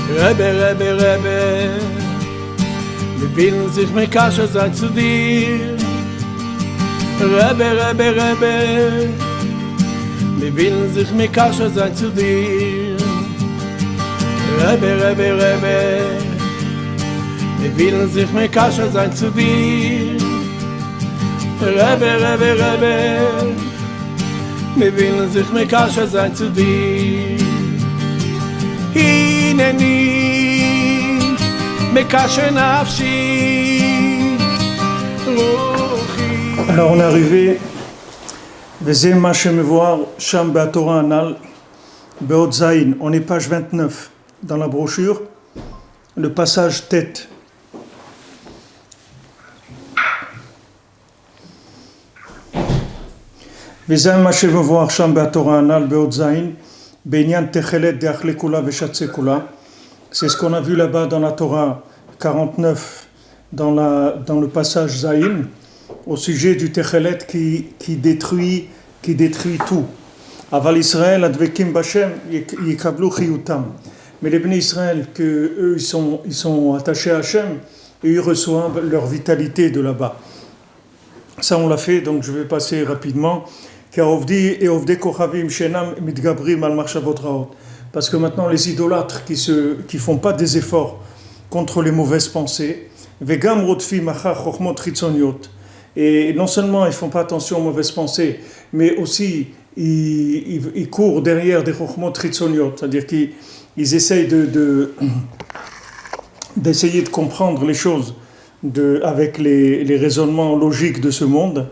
Rebbe, wir willen sich mit Kasche sein zu dir. Rebbe, wir willen sich mit Kasche sein zu dir. Rebbe, wir willen sich mit Kasche sein zu dir. Rebbe, wir willen sich mit Kasche sein zu dir. Hineni, Mekashe nafshi, Ruchi. Alors on est arrivé, Vezeh ma shemevoar sham be'atora anal be'ot zayin. On est page 29 dans la brochure, le passage tête. Vezeh ma shemevoar sham be'atora anal be'ot zayin. Benyan techelet de'achlekula ve'shatsekula. C'est ce qu'on a vu là-bas dans la Torah 49, dans le passage Zayin, au sujet du techelet qui détruit tout. Aval Israël advekim b'Hashem yikablu chiyutam. Mais les bénis Israël, que eux ils sont attachés à Hachem et ils reçoivent leur vitalité de là-bas. Ça on l'a fait, donc je vais passer rapidement. Parce que maintenant les idolâtres qui font pas des efforts contre les mauvaises pensées, et non seulement ils font pas attention aux mauvaises pensées, mais aussi ils courent derrière des chokhmot chitzoniot, c'est-à-dire qu'ils essayent d'essayer de comprendre les choses avec les raisonnements logiques de ce monde.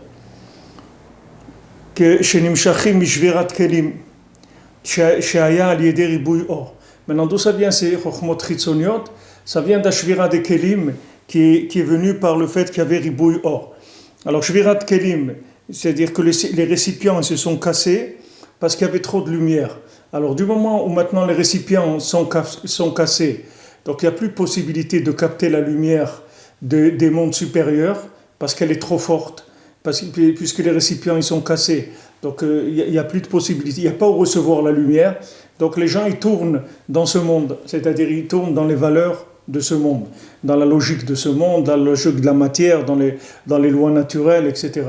Maintenant, d'où ça vient ces chokhmot chitzoniot? Ça vient d'ashvira de kelim qui est venu par le fait qu'il y avait ribouy or. Alors, shvirat kelim, c'est-à-dire que les récipients se sont cassés parce qu'il y avait trop de lumière. Alors, du moment où maintenant les récipients sont cassés, donc il n'y a plus de possibilité de capter la lumière des mondes supérieurs parce qu'elle est trop forte. Puisque les récipients ils sont cassés, donc il n'y a plus de possibilité, il n'y a pas où recevoir la lumière, donc les gens ils tournent dans ce monde, c'est-à-dire ils tournent dans les valeurs de ce monde, dans la logique de ce monde, dans la logique de la matière, dans les lois naturelles, etc.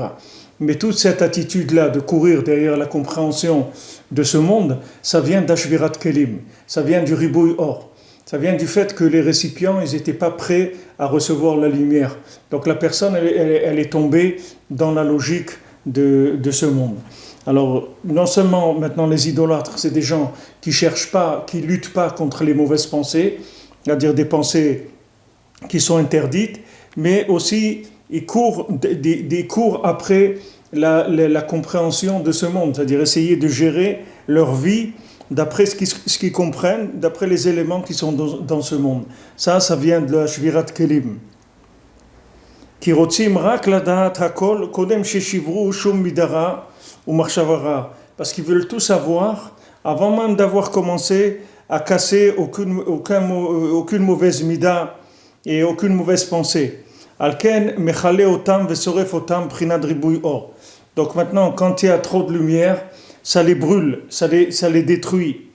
Mais toute cette attitude-là de courir derrière la compréhension de ce monde, ça vient d'Ashvirat Kelim, ça vient du ribouy or. Ça vient du fait que les récipients, ils n'étaient pas prêts à recevoir la lumière. Donc la personne, elle est tombée dans la logique de ce monde. Alors, non seulement maintenant les idolâtres, c'est des gens qui cherchent pas, qui luttent pas contre les mauvaises pensées, c'est-à-dire des pensées qui sont interdites, mais aussi ils courent des cours après la compréhension de ce monde, c'est-à-dire essayer de gérer leur vie d'après ce qu'ils comprennent, d'après les éléments qui sont dans ce monde. Ça vient de la Shvirat Kelim. Ki rotzim rak ladat hakol kodem sheshivru shum midara ou marchavara. Parce qu'ils veulent tout savoir avant même d'avoir commencé à casser aucune mauvaise mida et aucune mauvaise pensée. Alken mechale otam vesoref otam prinad ribouy or. Donc maintenant, quand il y a trop de lumière, ça les brûle, ça les détruit.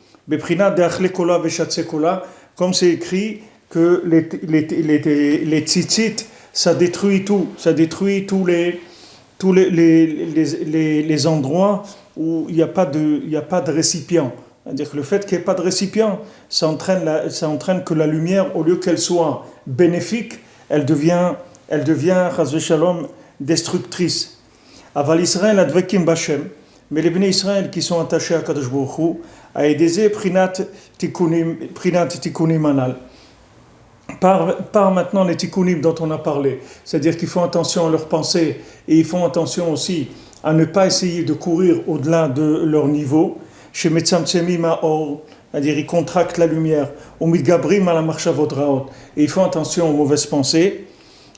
Comme c'est écrit que les tzitzit, ça détruit tout, ça détruit tous les endroits où il n'y a pas de récipient. C'est-à-dire que le fait qu'il n'y ait pas de récipient, ça entraîne que la lumière, au lieu qu'elle soit bénéfique, elle devient chas v'shalom, destructrice. Aval Israël advekim b'Hashem. Mais les bénis Israël qui sont attachés à Kadosh Baruch Hu, à aider prinat tikkunim anal. Par maintenant les tikkunim dont on a parlé, c'est-à-dire qu'ils font attention à leurs pensées et ils font attention aussi à ne pas essayer de courir au-delà de leur niveau. Chez Metzamtzemim Or, c'est-à-dire ils contractent la lumière. Ou Midgabrim ala marchavot raot, et ils font attention aux mauvaises pensées.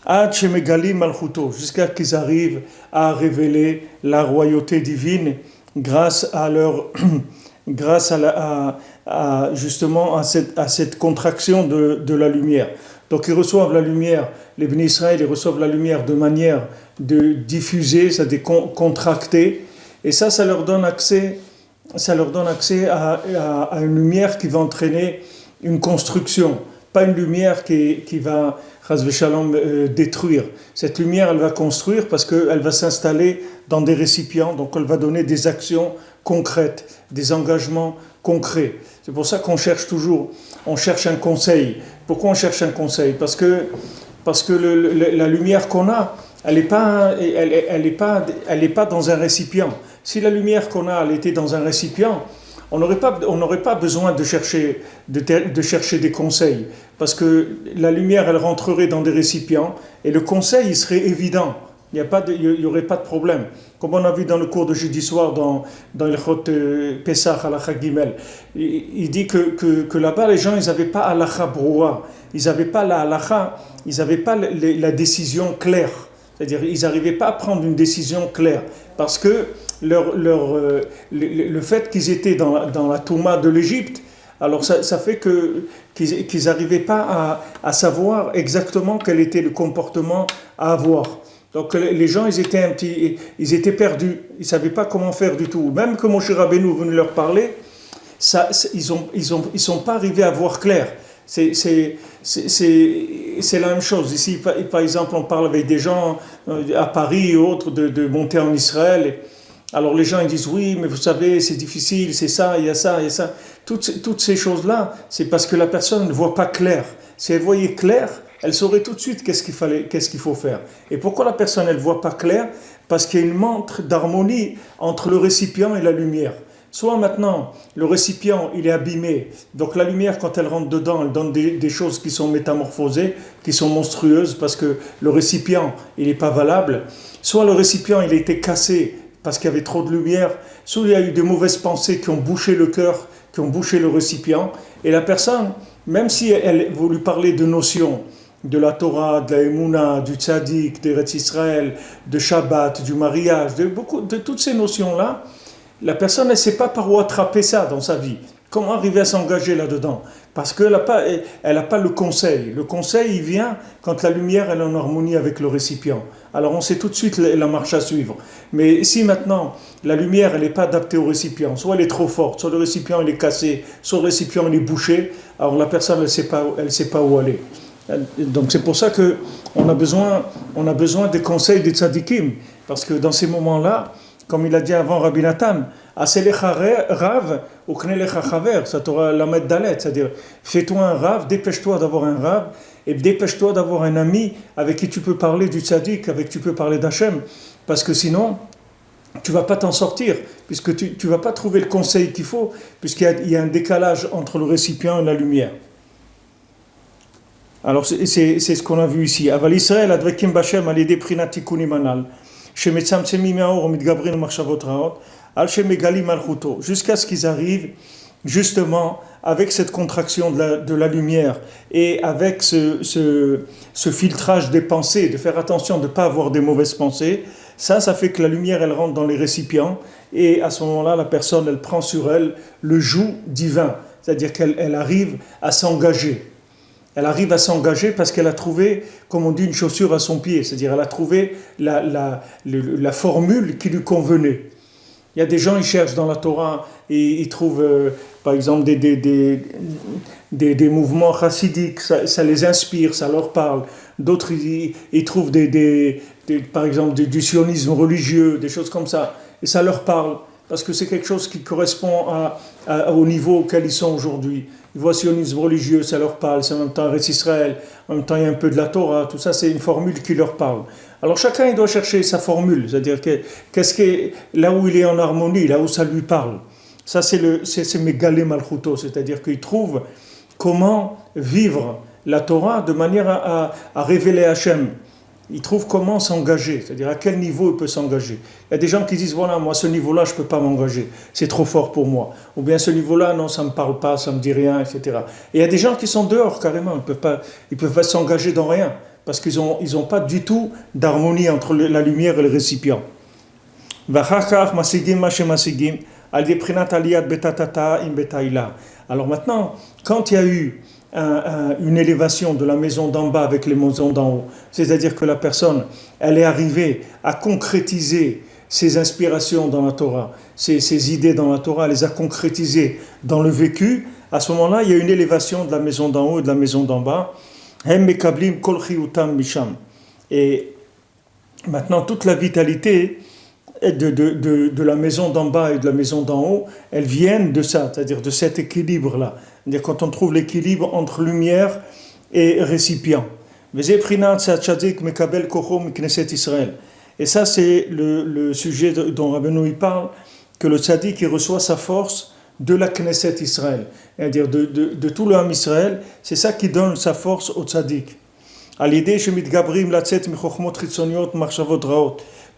Ad shemegali malchuto, jusqu'à qu'ils arrivent à révéler la royauté divine grâce à justement à cette contraction de la lumière. Donc ils reçoivent la lumière, les bénis Israël, ils reçoivent la lumière de manière de diffuser, c'est-à-dire contracter, et ça leur donne accès à une lumière qui va entraîner une construction, pas une lumière qui va, chas v'shalom, détruire. Cette lumière, elle va construire parce qu'elle va s'installer dans des récipients, donc elle va donner des actions concrètes, des engagements concrets. C'est pour ça qu'on cherche toujours, on cherche un conseil. Pourquoi on cherche un conseil? Parce que la lumière qu'on a, elle n'est pas dans un récipient. Si la lumière qu'on a, elle était dans un récipient, on n'aurait pas besoin de chercher des conseils, parce que la lumière, elle rentrerait dans des récipients, et le conseil, il serait évident. Il n'y aurait pas de problème. Comme on a vu dans le cours de jeudi soir, dans le Chot Pesach, Halakha Gimel, il dit que là-bas, les gens, ils n'avaient pas Halakha Broua, ils n'avaient pas la Halakha, ils n'avaient pas la décision claire. C'est-à-dire, ils n'arrivaient pas à prendre une décision claire, parce que le fait qu'ils étaient dans la Touma de l'Égypte, alors ça fait qu'ils n'arrivaient pas à savoir exactement quel était le comportement à avoir. Donc les gens, ils étaient perdus, ils ne savaient pas comment faire du tout. Même que Moshe Rabbeinu est venu leur parler, ils sont pas arrivés à voir clair. C'est la même chose. Ici, par exemple, on parle avec des gens à Paris et autres de monter en Israël. Alors les gens ils disent oui, mais vous savez, c'est difficile, c'est ça, il y a ça, il y a ça. Toutes ces choses-là, c'est parce que la personne ne voit pas clair. Si elle voyait clair, elle saurait tout de suite qu'est-ce qu'il faut faire. Et pourquoi la personne elle voit pas clair? Parce qu'il y a une manque d'harmonie entre le récipient et la lumière. Soit maintenant, le récipient, il est abîmé, donc la lumière, quand elle rentre dedans, elle donne des choses qui sont métamorphosées, qui sont monstrueuses, parce que le récipient, il n'est pas valable. Soit le récipient, il a été cassé, parce qu'il y avait trop de lumière, soit il y a eu des mauvaises pensées qui ont bouché le cœur, qui ont bouché le récipient, et la personne, même si vous lui parlez de notions, de la Torah, de la Emouna, du Tzadik, d'Eretz Israël, de Shabbat, du mariage, de toutes ces notions-là, la personne elle ne sait pas par où attraper ça dans sa vie. Comment arriver à s'engager là-dedans? Parce qu'elle n'a pas le conseil. Le conseil, il vient quand la lumière elle est en harmonie avec le récipient. Alors on sait tout de suite la marche à suivre. Mais si maintenant la lumière elle n'est pas adaptée au récipient, soit elle est trop forte, soit le récipient il est cassé, soit le récipient il est bouché, alors la personne elle sait pas où aller. Donc c'est pour ça qu'on a besoin des conseils des tzadikim. Parce que dans ces moments-là, comme il a dit avant Rabbi Nathan, Aselecha Rav, Uknelecha Chaver, ça t'aura la mettre d'alet, c'est-à-dire fais-toi un Rav, dépêche-toi d'avoir un Rav, et dépêche-toi d'avoir un ami avec qui tu peux parler du tzaddik, avec qui tu peux parler d'Hachem, parce que sinon, tu ne vas pas t'en sortir, puisque tu ne vas pas trouver le conseil qu'il faut, puisqu'il y a un décalage entre le récipient et la lumière. Alors c'est ce qu'on a vu ici. Aval Israël advekim b'Hashem al yedei prinat tikunim anal. Jusqu'à ce qu'ils arrivent justement avec cette contraction de la lumière et avec ce filtrage des pensées, de faire attention de ne pas avoir des mauvaises pensées. Ça fait que la lumière elle rentre dans les récipients et à ce moment-là la personne elle prend sur elle le joug divin, c'est-à-dire qu'elle arrive à s'engager. Elle arrive à s'engager parce qu'elle a trouvé, comme on dit, une chaussure à son pied. C'est-à-dire qu'elle a trouvé la formule qui lui convenait. Il y a des gens, ils cherchent dans la Torah et ils trouvent, par exemple, des mouvements chassidiques. Ça les inspire, ça leur parle. D'autres, ils trouvent, par exemple, du sionisme religieux, des choses comme ça. Et ça leur parle. Parce que c'est quelque chose qui correspond au niveau auquel ils sont aujourd'hui. Ils voient sionisme religieux, ça leur parle, c'est en même temps Eretz Israël, en même temps il y a un peu de la Torah, tout ça c'est une formule qui leur parle. Alors chacun il doit chercher sa formule, c'est-à-dire qu'est-ce qui est là où il est en harmonie, là où ça lui parle. Ça c'est Megalé Malchuto, c'est-à-dire qu'il trouve comment vivre la Torah de manière à révéler Hachem. Il trouve comment s'engager, c'est-à-dire à quel niveau il peut s'engager. Il y a des gens qui disent, voilà, moi, ce niveau-là, je ne peux pas m'engager, c'est trop fort pour moi. Ou bien ce niveau-là, non, ça ne me parle pas, ça ne me dit rien, etc. Et il y a des gens qui sont dehors, carrément, ils ne peuvent pas s'engager dans rien, parce qu'ils n'ont pas du tout d'harmonie entre la lumière et le récipient. Alors maintenant, quand il y a eu une élévation de la maison d'en bas avec les maisons d'en haut, c'est-à-dire que la personne, elle est arrivée à concrétiser ses inspirations dans la Torah, ses idées dans la Torah, elle les a concrétisées dans le vécu, à ce moment-là, il y a une élévation de la maison d'en haut et de la maison d'en bas. Hem mekablim kol chiyutam misham. Et maintenant, toute la vitalité de la maison d'en bas et de la maison d'en haut, elles viennent de ça, c'est-à-dire de cet équilibre-là. C'est-à-dire quand on trouve l'équilibre entre lumière et récipient. Et ça, c'est le sujet dont Rabbeinu parle, que le tzaddik il reçoit sa force de la Knesset Israël, c'est-à-dire de tout le Ham Israël. C'est ça qui donne sa force au tzaddik.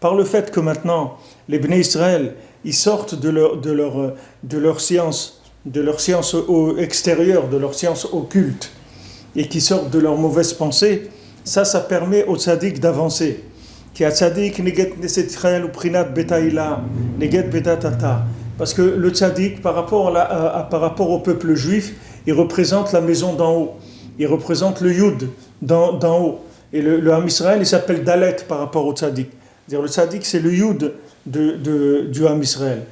Par le fait que maintenant les Bnei Israël ils sortent de leur science extérieure, de leur science occulte, et qui sortent de leurs mauvaises pensées, ça permet au tzaddik d'avancer. Parce que le tzaddik, par rapport au peuple juif, il représente la maison d'en haut, il représente le yud d'en haut. Et le Ham Israël, il s'appelle Dalet par rapport au tzaddik. C'est-à-dire le tzaddik, c'est le yud du Ham Israël.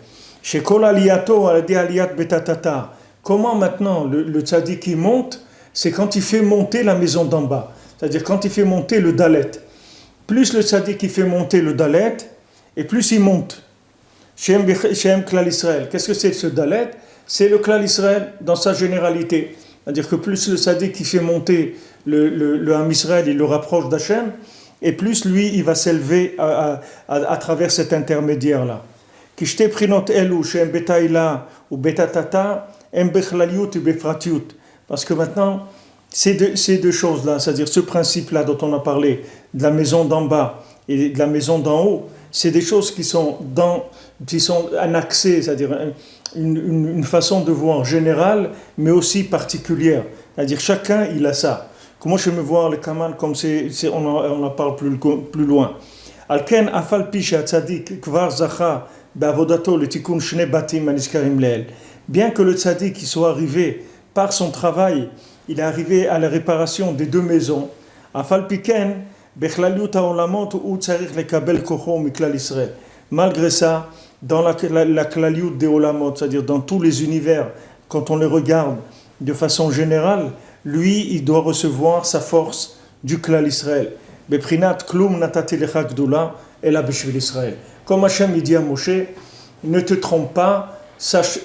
Chez Kol Aliyato, Aliyat Betatata. Comment maintenant le tzaddik il monte? C'est quand il fait monter la maison d'en bas. C'est-à-dire quand il fait monter le Dalet. Plus le tzaddik il fait monter le Dalet, et plus il monte. Shem Klal Israël. Qu'est-ce que c'est ce Dalet? C'est le Klal Israël dans sa généralité. C'est-à-dire que plus le tzaddik il fait monter le Ham Israël, il le rapproche d'Hachem, et plus lui il va s'élever à travers cet intermédiaire-là. Kishte prinot elu shem betaila ou betatata em bechlaliut ou befratiut. Parce que maintenant, ces deux choses-là, c'est-à-dire ce principe-là dont on a parlé, de la maison d'en bas et de la maison d'en haut, c'est des choses qui sont un accès, c'est-à-dire une façon de voir générale, mais aussi particulière. C'est-à-dire chacun, il a ça. Comment je me vois le kaman comme on en parle plus loin. Alken afal pi tzadik kvar zacha be'avodato le tikkun shne batim anizkarim leel. Bien que le tzaddik soit arrivé par son travail, il est arrivé à la réparation des deux maisons. Afal piken bechlaliut haolamot u tzarich lekabel kocho miklal Israël. Malgré ça, dans la klaliut des olamot, c'est-à-dire dans tous les univers, quand on les regarde de façon générale, lui, il doit recevoir sa force du klal Israël. Beprinat klum natati lecha gdula ela b'shvil Israël. Comme Hachem il dit à Moshe, ne te trompe pas, sache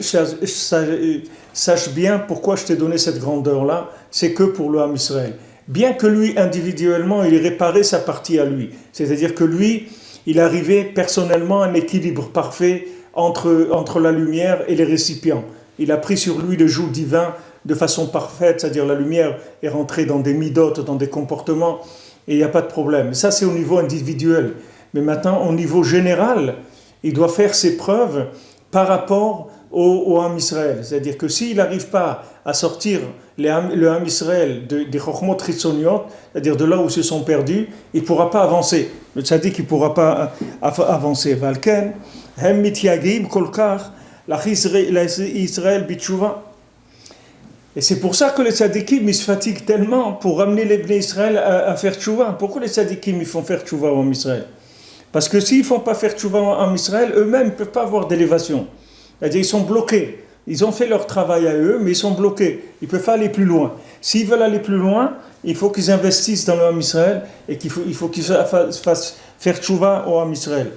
bien pourquoi je t'ai donné cette grandeur-là, c'est que pour le Ham Israël. Bien que lui, individuellement, il ait réparé sa partie à lui. C'est-à-dire que lui, il arrivait personnellement à un équilibre parfait entre la lumière et les récipients. Il a pris sur lui le joug divin de façon parfaite, c'est-à-dire la lumière est rentrée dans des midotes, dans des comportements, et il n'y a pas de problème. Et ça, c'est au niveau individuel. Mais maintenant, au niveau général, il doit faire ses preuves par rapport au Ham Israël. C'est-à-dire que s'il n'arrive pas à sortir le Ham Israël des Chochmot Chitzoniot, c'est-à-dire de là où ils se sont perdus, il ne pourra pas avancer. Le tzaddik, il ne pourra pas avancer. Valken, hem mityagim kolkar, lach Israël bitshuva. Et c'est pour ça que les tzaddikim ils se fatiguent tellement pour ramener les Bnei Israël à faire tchouva. Pourquoi les tzaddikim ils font faire tchouva au Ham Israël? Parce que s'ils ne font pas faire tchouva au Ham Israël, eux-mêmes ne peuvent pas avoir d'élévation. C'est-à-dire ils sont bloqués. Ils ont fait leur travail à eux, mais ils sont bloqués. Ils ne peuvent pas aller plus loin. S'ils veulent aller plus loin, il faut qu'ils investissent dans le Ham Israël et il faut qu'ils fassent faire tchouva au Ham Israël.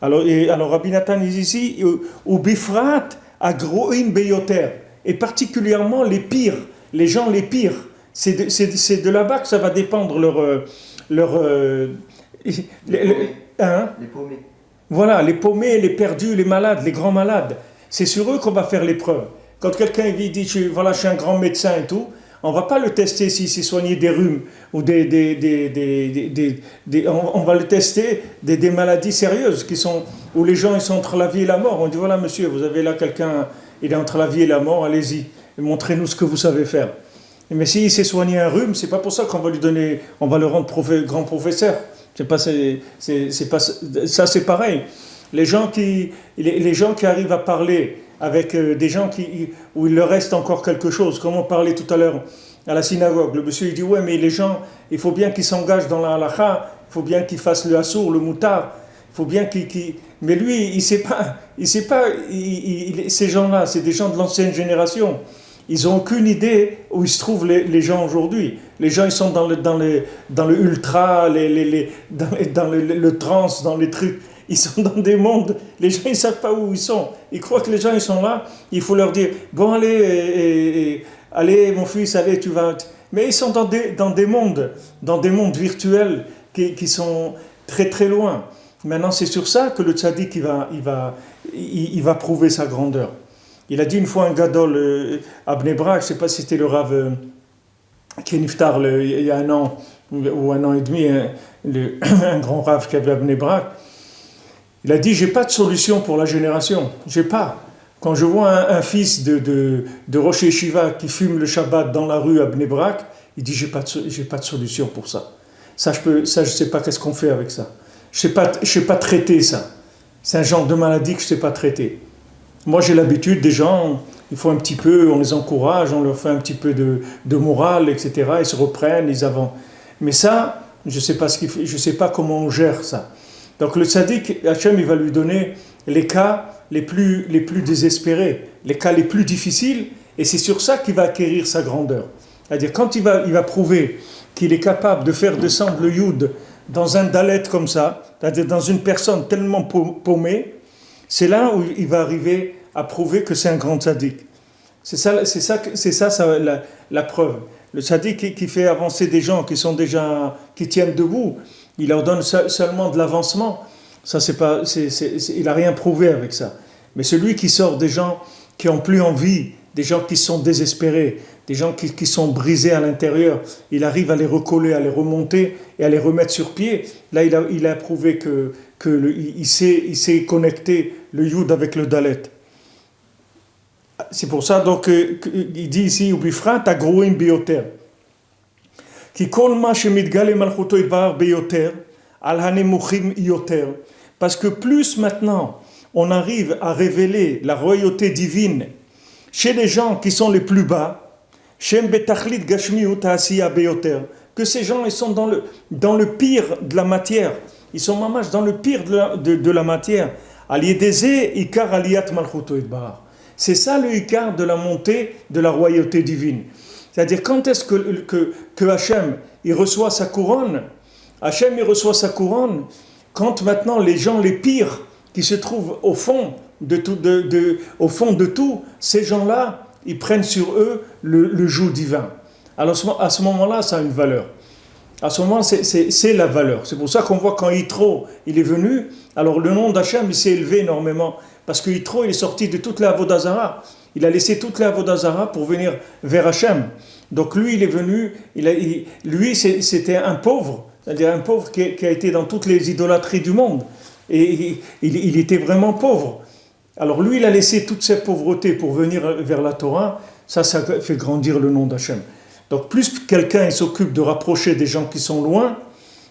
Alors Rabbi Nathan dit ici, ou bifrat agroim beyoter. Et particulièrement les pires, les gens les pires. C'est de là-bas que ça va dépendre les paumés. Voilà, les paumés, les perdus, les malades, les grands malades. C'est sur eux qu'on va faire l'épreuve. Quand quelqu'un dit, voilà, je suis un grand médecin et tout, on ne va pas le tester s'il s'est soigné des rhumes ou on va le tester des maladies sérieuses où les gens ils sont entre la vie et la mort. On dit, voilà monsieur, vous avez là quelqu'un, il est entre la vie et la mort, allez-y, montrez-nous ce que vous savez faire. Mais s'il s'est soigné un rhume, c'est pas pour ça qu'on va on va le rendre grand professeur. Ça c'est pareil. Les gens qui arrivent à parler avec des gens où il leur reste encore quelque chose, comme on parlait tout à l'heure à la synagogue. Le monsieur il dit ouais, mais les gens, il faut bien qu'ils s'engagent dans la halakha, il faut bien qu'ils fassent le assour, le moutar, il faut bien mais lui il sait pas, ces gens-là, c'est des gens de l'ancienne génération. ils n'ont aucune idée où ils se trouvent les gens aujourd'hui. Les gens, ils sont dans le ultra, dans le trans, dans les trucs. Ils sont dans des mondes, les gens, ils ne savent pas où ils sont. Ils croient que les gens, ils sont là, il faut leur dire, bon, allez, mon fils, allez, tu vas... Mais ils sont dans des mondes virtuels qui sont très très loin. Maintenant, c'est sur ça que le tzaddik, il va prouver sa grandeur. Il a dit une fois un gadol à Bnei Brak, je ne sais pas si c'était le Rav qui est niftar il y a un an ou un an et demi, un grand Rav qui avait à Bnei Brak. Il a dit, j'ai pas de solution pour la génération, j'ai pas. Quand je vois un fils de Rosh Yeshiva qui fume le Shabbat dans la rue à Bnei Brak, il dit, j'ai pas de solution pour ça. Ça, je sais pas qu'est-ce qu'on fait avec ça. Je sais pas traiter ça. C'est un genre de maladie que je sais pas traiter. Moi, j'ai l'habitude, des gens, il faut un petit peu, on les encourage, on leur fait un petit peu de morale, etc. Ils se reprennent, ils avancent. Mais ça, je sais pas comment on gère ça. Donc le tzaddik, Hachem, il va lui donner les cas les plus désespérés, les cas les plus difficiles, et c'est sur ça qu'il va acquérir sa grandeur. C'est-à-dire, quand il va prouver qu'il est capable de faire descendre le Yud dans un dalet comme ça, c'est-à-dire dans une personne tellement paumée, c'est là où il va arriver à prouver que c'est un grand tzaddik. C'est ça la preuve. Le tzaddik qui fait avancer des gens qui tiennent debout, il leur donne seulement de l'avancement. Ça, il n'a rien prouvé avec ça. Mais celui qui sort des gens qui n'ont plus envie, des gens qui sont désespérés, des gens qui sont brisés à l'intérieur, il arrive à les recoller, à les remonter et à les remettre sur pied. Là, il a prouvé il sait connecter le Yud avec le Dalet. C'est pour ça donc il dit ici ubifrat agruim bioter ki kol ma shemitgale malchuto itbar bioter al hanemuchim yoter, parce que plus maintenant on arrive à révéler la royauté divine chez les gens qui sont les plus bas, shem betachlit gashmiut asiya bioter, que ces gens ils sont dans le pire de la matière, ils sont mamash dans le pire de la matière. Al yedeze ikar aliyat malchuto itbar. C'est ça le ikar de la montée de la royauté divine. C'est-à-dire, quand est-ce que Hachem il reçoit sa couronne? Hachem il reçoit sa couronne quand maintenant les gens les pires qui se trouvent au fond de tout, ces gens-là, ils prennent sur eux le joug divin. Alors à ce moment-là, ça a une valeur. À ce moment, c'est la valeur. C'est pour ça qu'on voit quand Yitro il est venu, alors le nom d'Hachem il s'est élevé énormément. Parce que Yitro, il est sorti de toute la Avodah Zara. Il a laissé toute la Avodah Zara pour venir vers Hachem. Donc lui, il est venu, lui, c'était un pauvre, c'est-à-dire un pauvre qui a été dans toutes les idolâtries du monde. Et il était vraiment pauvre. Alors lui, il a laissé toute cette pauvreté pour venir vers la Torah. Ça fait grandir le nom d'Hachem. Donc plus quelqu'un il s'occupe de rapprocher des gens qui sont loin,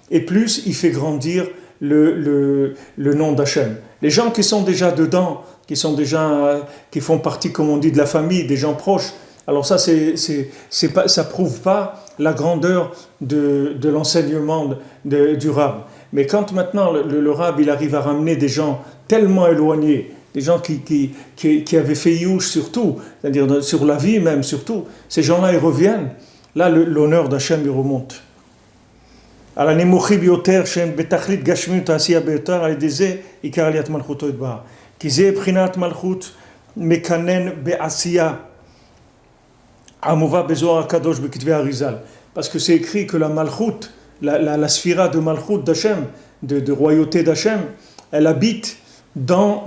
et plus il fait grandir le nom d'Hachem. Les gens qui sont déjà dedans, qui font partie, comme on dit, de la famille, des gens proches, alors ça, ça prouve pas la grandeur de l'enseignement du Rab. Mais quand maintenant le Rab, il arrive à ramener des gens tellement éloignés, des gens qui avaient fait Youch surtout, c'est-à-dire sur la vie même surtout, ces gens-là, ils reviennent, là, l'honneur d'Hachem, il remonte. על הנמוכים ביותר שהם בתכלית גשמיות העשייה ביותר, על ידי זה עיקר עליית מלכותו יתברך. כי זה בחינת מלכות מקנן בעשייה המובא בזוהר הקדוש בכתבי אריזל. Parce que c'est écrit que la malchut, la sphira de malchut d'Hachem, de royauté d'Hachem, elle habite dans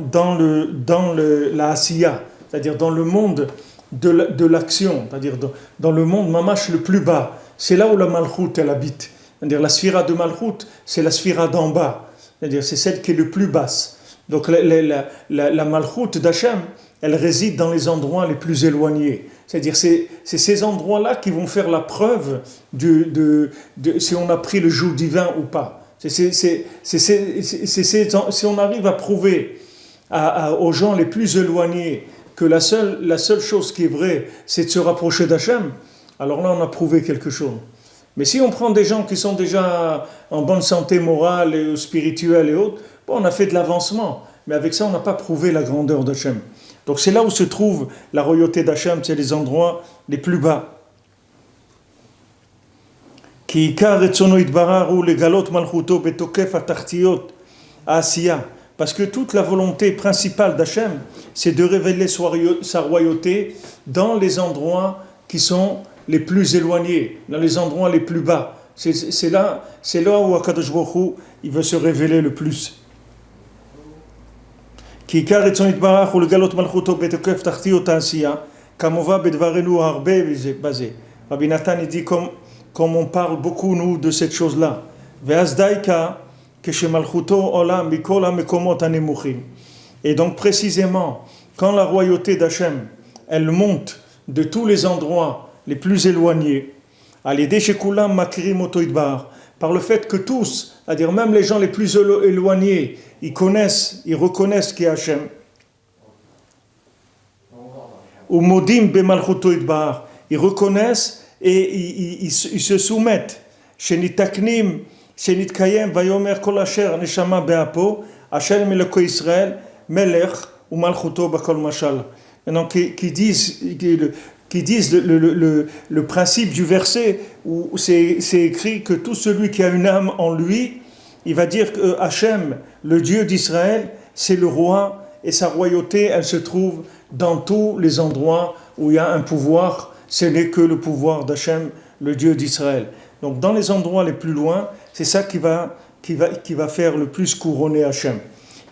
la asiya, c'est-à-dire dans le monde de l'action, c'est-à-dire dans le monde mamash le plus bas. C'est là où la malchut elle habite. C'est-à-dire la sphira de Malchut, c'est la sphira d'en bas. C'est-à-dire c'est celle qui est le plus basse. Donc la Malchut d'Hachem, elle réside dans les endroits les plus éloignés. C'est-à-dire c'est ces endroits-là qui vont faire la preuve si on a pris le joug divin ou pas. Si on arrive à prouver aux gens les plus éloignés que la seule chose qui est vraie, c'est de se rapprocher d'Hachem, alors là on a prouvé quelque chose. Mais si on prend des gens qui sont déjà en bonne santé morale et spirituelle et autres, bon, on a fait de l'avancement. Mais avec ça, on n'a pas prouvé la grandeur d'Hachem. Donc c'est là où se trouve la royauté d'Hachem, c'est les endroits les plus bas. Ki ikar retzono itbarar ou legalot malchuto betokef atachtiyot asiya. Parce que toute la volonté principale d'Hachem, c'est de révéler sa royauté dans les endroits qui sont les plus éloignés, dans les endroits les plus bas. C'est là où Akadosh Baruch Hu, il veut se révéler le plus. Ki ikar retzono itbarar ou legalot malchuto betokef atachtiyot asiya. Kamova bedvarenu harbe bazé. Rabbi Nathan il dit comme on parle beaucoup nous de cette chose-là. Ve'azdaika keshemalchuto olam mikol hamekomot hanemuchim. Et donc précisément quand la royauté d'Hachem elle monte de tous les endroits les plus éloignés, alidé shekulam makrim oto idbar, par le fait que tous, c'est-à-dire même les gens les plus éloignés, ils reconnaissent qui est Hachem. Ou modim bemalchuto idbar, ils reconnaissent et ils se soumettent. Shenitaknim, shenitkayem, vayomer kol asher neshama beapo, asher meleko Israël, melech ou malchuto bakol mashal. Maintenant, qui disent le principe du verset où c'est écrit que tout celui qui a une âme en lui, il va dire que Hachem, le Dieu d'Israël, c'est le roi et sa royauté, elle se trouve dans tous les endroits où il y a un pouvoir. Ce n'est que le pouvoir d'Hachem, le Dieu d'Israël. Donc dans les endroits les plus loin, c'est ça qui va faire le plus couronner Hachem.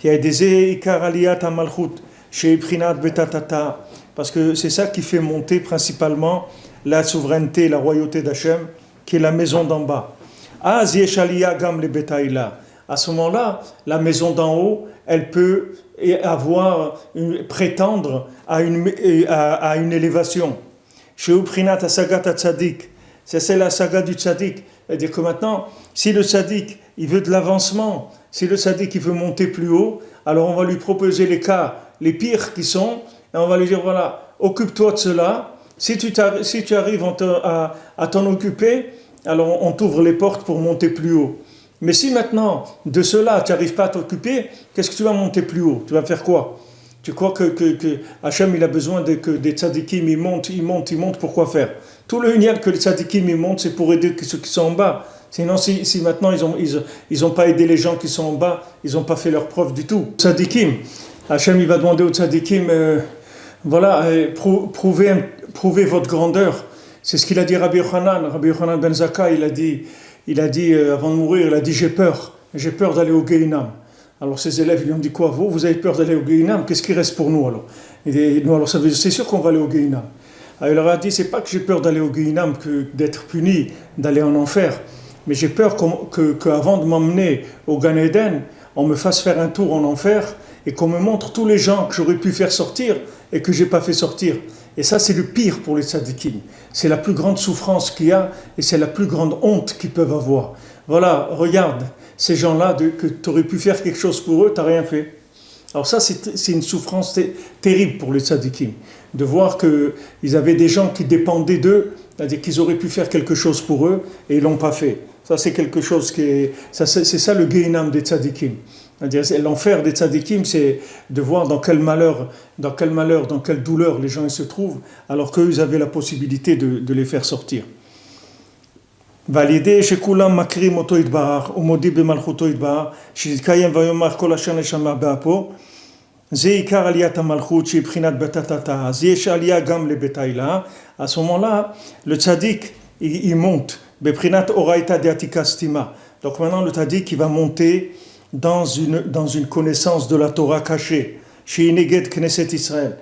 Il y a des ikar aliyat malchut chez Prinat betatata, parce que c'est ça qui fait monter principalement la souveraineté, la royauté d'Hachem, qui est la maison d'en bas. Az yesh aliyah gam le betaïla. À ce moment-là, la maison d'en haut, elle peut prétendre à une élévation. Chez Uprinat Asagat Tzadik, c'est la saga du Tzadik. C'est-à-dire que maintenant, si le Tzadik il veut de l'avancement, si le Tzadik il veut monter plus haut, alors on va lui proposer les cas les pires qui sont, et on va lui dire voilà, occupe-toi de cela. Si tu arrives à t'en occuper, alors on t'ouvre les portes pour monter plus haut. Mais si maintenant, de cela, tu n'arrives pas à t'occuper, qu'est-ce que tu vas monter plus haut? Tu vas faire quoi? Tu crois que Hachem il a besoin que des tzadikim ils montent, pourquoi faire? Tout le union que les tzadikim ils montent, c'est pour aider ceux qui sont en bas. Sinon, si maintenant ils ont pas aidé les gens qui sont en bas, ils n'ont pas fait leur preuve du tout. Tzadikim, Hachem il va demander aux tzadikim, prouvez votre grandeur. C'est ce qu'il a dit Rabbi Yochanan ben Zakkai, il a dit avant de mourir, il a dit j'ai peur d'aller au Gehinam. Alors ses élèves lui ont dit quoi? Vous avez peur d'aller au Gehinam? Qu'est-ce qui reste pour nous alors? Et nous alors ça veut dire c'est sûr qu'on va aller au Gehinam. Alors il leur a dit c'est pas que j'ai peur d'aller au Gehinam que d'être puni, d'aller en enfer, mais j'ai peur qu'avant de m'emmener au Gan Eden, on me fasse faire un tour en enfer et qu'on me montre tous les gens que j'aurais pu faire sortir et que j'ai pas fait sortir. Et ça c'est le pire pour les tzadikim. C'est la plus grande souffrance qu'il y a et c'est la plus grande honte qu'ils peuvent avoir. Voilà, regarde. Ces gens-là, que tu aurais pu faire quelque chose pour eux, tu n'as rien fait. Alors ça, c'est une souffrance terrible pour les tzadikim, de voir qu'ils avaient des gens qui dépendaient d'eux, c'est-à-dire qu'ils auraient pu faire quelque chose pour eux, et ils ne l'ont pas fait. Ça, c'est quelque chose c'est ça le Gehinam des tzadikim. C'est-à-dire, l'enfer des tzadikim, c'est de voir dans quel malheur, dans quelle douleur les gens ils se trouvent, alors qu'eux, ils avaient la possibilité de les faire sortir. ועל שכולם מכירים אותו יתברך ומודים במלכותו יתברך שיתקיים ויאמר כל אשר נשמה באפו זה עיקר עליית המלכות שהיא בחינת בתתתה. אז יש עלייה גם לבית העילה. À ce moment-là, le tzaddik il monte בבחינת אורייתא דעתיקה סתימה. Donc maintenant le tzaddik il va monter dans une connaissance de la Torah cachée שהיא נגד כנסת ישראל.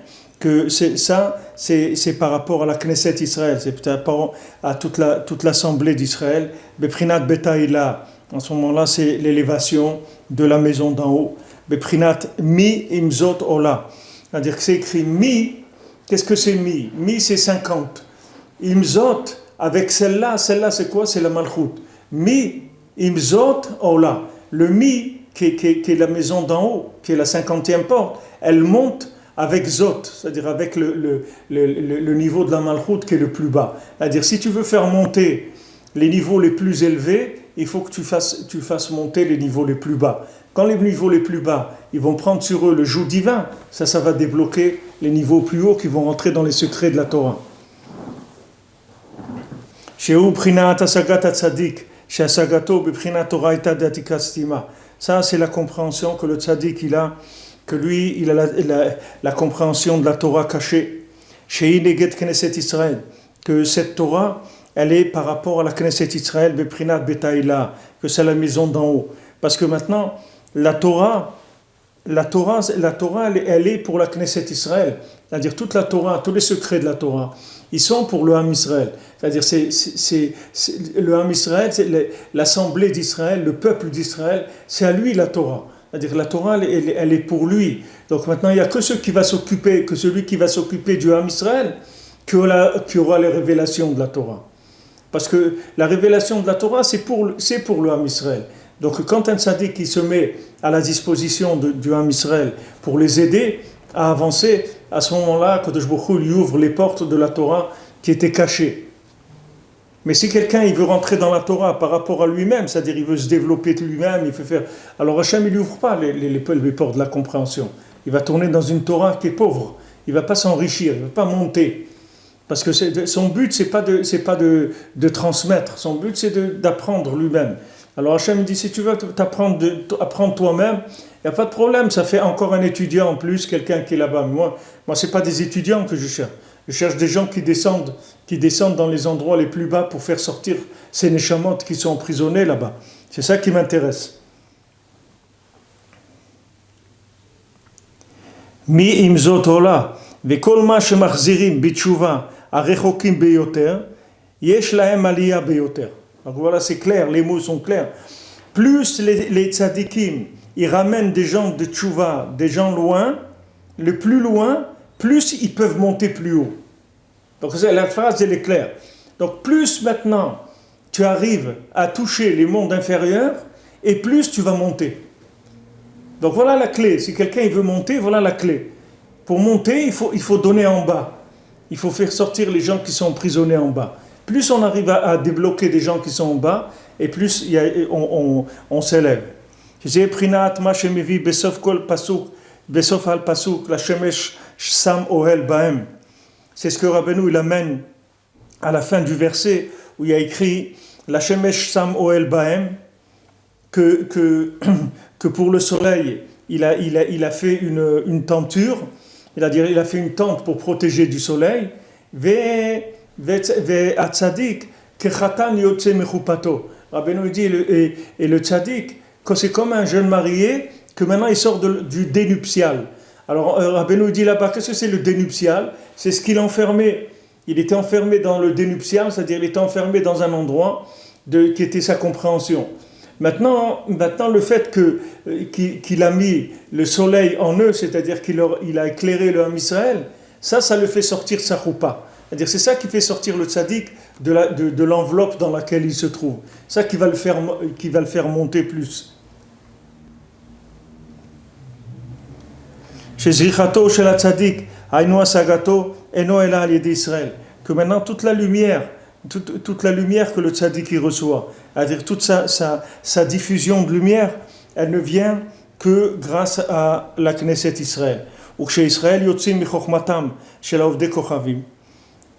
Que c'est par rapport à la Knesset Israël, c'est par rapport à toute l'assemblée d'Israël. Beprinat Betaïla, en ce moment-là, c'est l'élévation de la maison d'en haut. Beprinat Mi Imzot Ola, c'est-à-dire que c'est écrit Mi. Qu'est-ce que c'est Mi? Mi c'est 50. Imzot, avec celle-là c'est quoi? C'est la Malchut. Mi Imzot Ola. Le Mi, qui est la maison d'en haut, qui est la 50e porte, elle monte avec Zot, c'est-à-dire avec le niveau de la Malchut qui est le plus bas. C'est-à-dire si tu veux faire monter les niveaux les plus élevés, il faut que tu fasses monter les niveaux les plus bas. Quand les niveaux les plus bas, ils vont prendre sur eux le joug divin, ça va débloquer les niveaux plus hauts qui vont rentrer dans les secrets de la Torah. Ça, c'est la compréhension que le tzaddik il a, que lui, il a la compréhension de la Torah cachée. Que cette Torah, elle est par rapport à la Knesset Israël, que c'est la maison d'en haut. Parce que maintenant, la Torah, elle est pour la Knesset Israël. C'est-à-dire toute la Torah, tous les secrets de la Torah, ils sont pour le Ham Israël. C'est-à-dire le Ham Israël, c'est l'assemblée d'Israël, le peuple d'Israël, c'est à lui la Torah. C'est-à-dire la Torah, elle est pour lui. Donc maintenant, il n'y a que celui qui va s'occuper du Ham Israël qui aura les révélations de la Torah. Parce que la révélation de la Torah, c'est pour le Ham Israël. Donc quand un tzaddik qui se met à la disposition du Ham Israël pour les aider à avancer, à ce moment-là, Kadosh Baruch Hu lui ouvre les portes de la Torah qui étaient cachées. Mais si quelqu'un il veut rentrer dans la Torah par rapport à lui-même, c'est-à-dire il veut se développer lui-même, il veut faire... Alors Hachem, il lui ouvre pas les portes de la compréhension. Il va tourner dans une Torah qui est pauvre. Il ne va pas s'enrichir, il ne va pas monter. Parce que son but, c'est pas de transmettre. Son but, c'est d'apprendre lui-même. Alors Hachem dit, si tu veux apprendre toi-même, il n'y a pas de problème. Ça fait encore un étudiant en plus, quelqu'un qui est là-bas. Mais moi ce n'est pas des étudiants que je cherche. Je cherche des gens qui descendent dans les endroits les plus bas pour faire sortir ces neshamot qui sont emprisonnés là-bas. C'est ça qui m'intéresse. Mi imzot ola, vekol ma shemachzirim bitshuva arechokim beyoter, yesh lahem aliyah beyoter. Donc voilà, c'est clair, les mots sont clairs. Plus les tzadikim, ils ramènent des gens de tchouva, des gens loin, le plus loin, plus ils peuvent monter plus haut. Donc la phrase, elle est claire. Donc plus maintenant tu arrives à toucher les mondes inférieurs, et plus tu vas monter. Donc voilà la clé. Si quelqu'un il veut monter, voilà la clé. Pour monter, il faut donner en bas. Il faut faire sortir les gens qui sont emprisonnés en bas. Plus on arrive à débloquer des gens qui sont en bas, et plus on s'élève. C'est prinat ma shemevi besof kol pasuk, besof al pasuk, la shemesh sam ohel baem. C'est ce que Rabbeinu il amène à la fin du verset où il y a écrit la shemesh sam ohel baem, que pour le soleil il a fait une tenture, c'est-à-dire il a fait une tente pour protéger du soleil. Ve-atzadik kechatan yotze mechupato. Rabbeinu dit et le tzadik que c'est comme un jeune marié que maintenant il sort du dénuptial. Alors Rabbeinu dit là-bas, qu'est-ce que c'est le dénuptial? C'est ce qu'il enfermait. Il était enfermé dans le dénuptial, c'est-à-dire il était enfermé dans un endroit qui était sa compréhension. Maintenant le fait qu'il a mis le soleil en eux, c'est-à-dire qu'il a éclairé le Ham Israël, ça le fait sortir sa choupa. C'est-à-dire c'est ça qui fait sortir le tzaddik de l'enveloppe dans laquelle il se trouve. Ça qui va le faire monter plus. Chez Zrichato, chez la tzaddik, Aïnou Asagato, Eno Ela al Yedi Israël. Que maintenant toute la lumière que le tzaddik y reçoit, c'est-à-dire toute sa diffusion de lumière, elle ne vient que grâce à la Knesset Israël. Ou chez Israël, Yotzim Michochmatam, chez la Ovde Kochavim.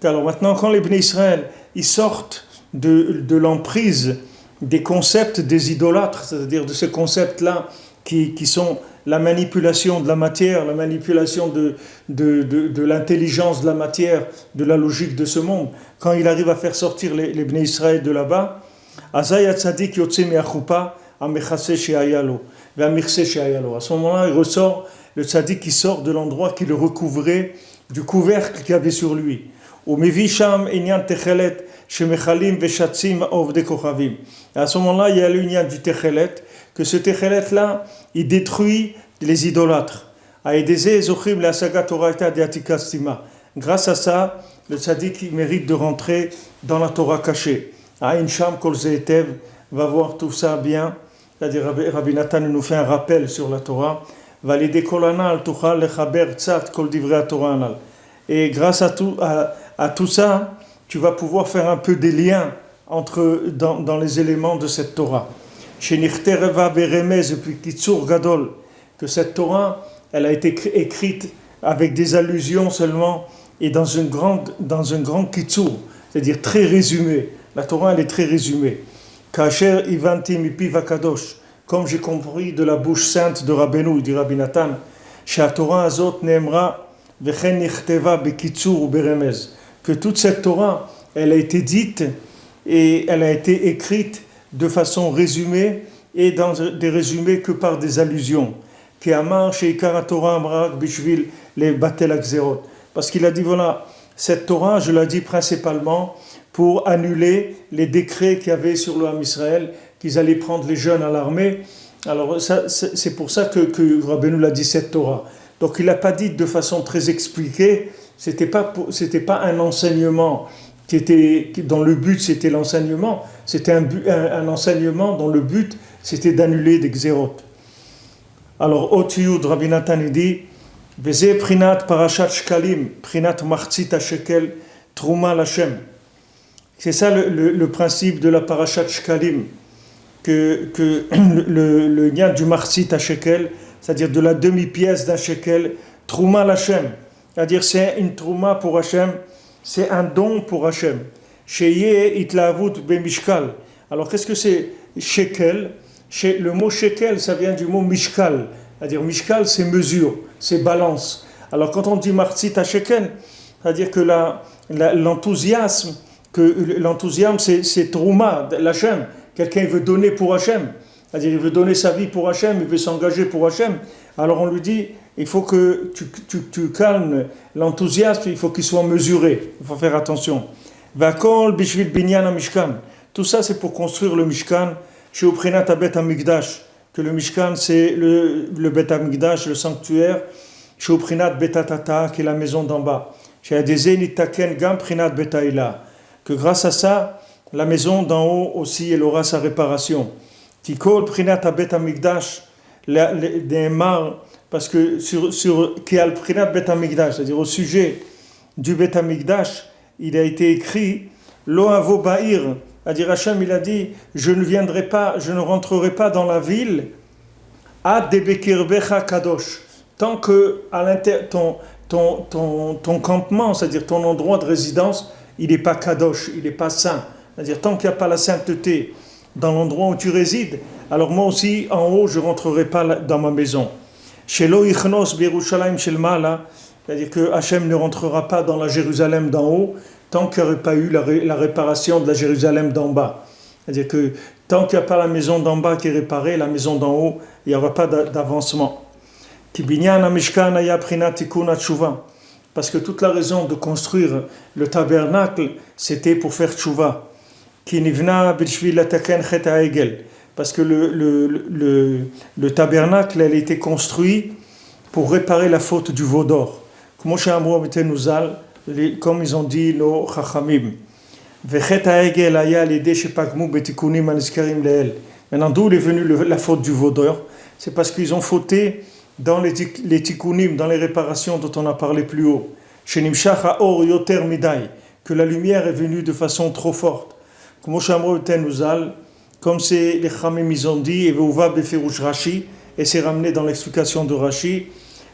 Alors maintenant, quand les Bnei Israël ils sortent de l'emprise des concepts des idolâtres, c'est-à-dire de ces concepts-là qui sont la manipulation de la matière, la manipulation de l'intelligence de la matière, de la logique de ce monde, quand il arrive à faire sortir les Bnei Israël de là-bas, à ce moment-là, il ressort, le tzaddik qui sort de l'endroit qui le recouvrait, du couvercle qu'il y avait sur lui. À ce moment-là, il y a l'union du techelet, que ce techelet-là, il détruit les idolâtres. Grâce à ça, le tzaddik mérite de rentrer dans la Torah cachée. Aïn Sham Kol Zeetev va voir tout ça bien. C'est-à-dire, Rabbi Nathan nous fait un rappel sur la Torah. Et grâce à tout ça, tu vas pouvoir faire un peu des liens dans les éléments de cette Torah. Chez Nichtereva Beremez, puis Kitsur Gadol, que cette Torah, elle a été écrite avec des allusions seulement et dans un grand Kitsur, c'est-à-dire très résumé. La Torah, elle est très résumée. Kacher Ivanti Mipi Vakadosh, comme j'ai compris de la bouche sainte de Rabbeinu, dit Rabbi Nathan, Sha Torah Azot Neemra Vechen Nichteva Bekitsur ou Beremez, que toute cette Torah, elle a été dite et elle a été écrite de façon résumée et dans des résumés que par des allusions. Parce qu'il a dit, voilà, cette Torah, je l'ai dit principalement pour annuler les décrets qu'il y avait sur le Ham Israël, qu'ils allaient prendre les jeunes à l'armée. Alors ça, c'est pour ça que Rabbeinu l'a dit, cette Torah. Donc il n'a pas dit de façon très expliquée, c'était pas un enseignement dont le but c'était l'enseignement, c'était un enseignement dont le but c'était d'annuler des xérot. Alors, Otiyud, Rabbi Nathan dit, Veze prinat parashat shkalim, prinat martzit shekel, trouma l'Hashem. C'est ça le principe de la parashat shkalim, que le lien du martzit shekel, c'est-à-dire de la demi-pièce d'un shekel, trouma l'Hashem. C'est-à-dire c'est une trouma pour Hachem, c'est un don pour Hachem. Sheye itlavut bemishkal. Alors, qu'est-ce que c'est shekel? Le mot shekel, ça vient du mot mishkal. C'est-à-dire mishkal, c'est mesure, c'est balance. Alors quand on dit martzit à shekel, c'est-à-dire que l'enthousiasme, c'est trouma, l'Hachem. Quelqu'un veut donner pour Hachem. C'est-à-dire il veut donner sa vie pour Hachem, il veut s'engager pour Hachem. Alors on lui dit, il faut que tu calmes l'enthousiasme, il faut qu'il soit mesuré. Il faut faire attention. Vakol bishvil binyan mishkan. Tout ça, c'est pour construire le mishkan. Chez Uprinat Bet Hamikdash, que le Mishkan c'est le Bet Hamikdash, le sanctuaire, chez Uprinat Betatata, qui est la maison d'en bas, chez Adézé Nitaken Gam Prinat Betaïla, que grâce à ça, la maison d'en haut aussi, elle aura sa réparation. Tikol Prinat Bet Hamikdash, des mar, parce que sur qui a le Prinat Bet Hamikdash, c'est-à-dire au sujet du Bet Hamikdash, il a été écrit Lo Avo Ba'ir. C'est-à-dire Hachem, il a dit, je ne rentrerai pas dans la ville ad debekirbecha kadosh, tant que ton campement, c'est-à-dire ton endroit de résidence, il n'est pas kadosh, il n'est pas saint. C'est-à-dire tant qu'il n'y a pas la sainteté dans l'endroit où tu résides, alors moi aussi, en haut, je ne rentrerai pas dans ma maison. Shelo ichnos birushalayim shel ma'ala, c'est-à-dire que Hachem ne rentrera pas dans la Jérusalem d'en haut, tant qu'il n'y aurait pas eu la réparation de la Jérusalem d'en bas. C'est-à-dire que tant qu'il n'y a pas la maison d'en bas qui est réparée, la maison d'en haut, il n'y aura pas d'avancement. Parce que toute la raison de construire le tabernacle, c'était pour faire tchouva. Parce que le tabernacle, elle a été construit pour réparer la faute du veau d'or. Comme ils ont dit nos chachamim. Maintenant, d'où est venue la faute du veau d'or? C'est parce qu'ils ont fauté dans les tikkunim, dans les réparations dont on a parlé plus haut. Que la lumière est venue de façon trop forte. Comme c'est les chachamim ils ont dit, et c'est ramené dans l'explication de Rashi,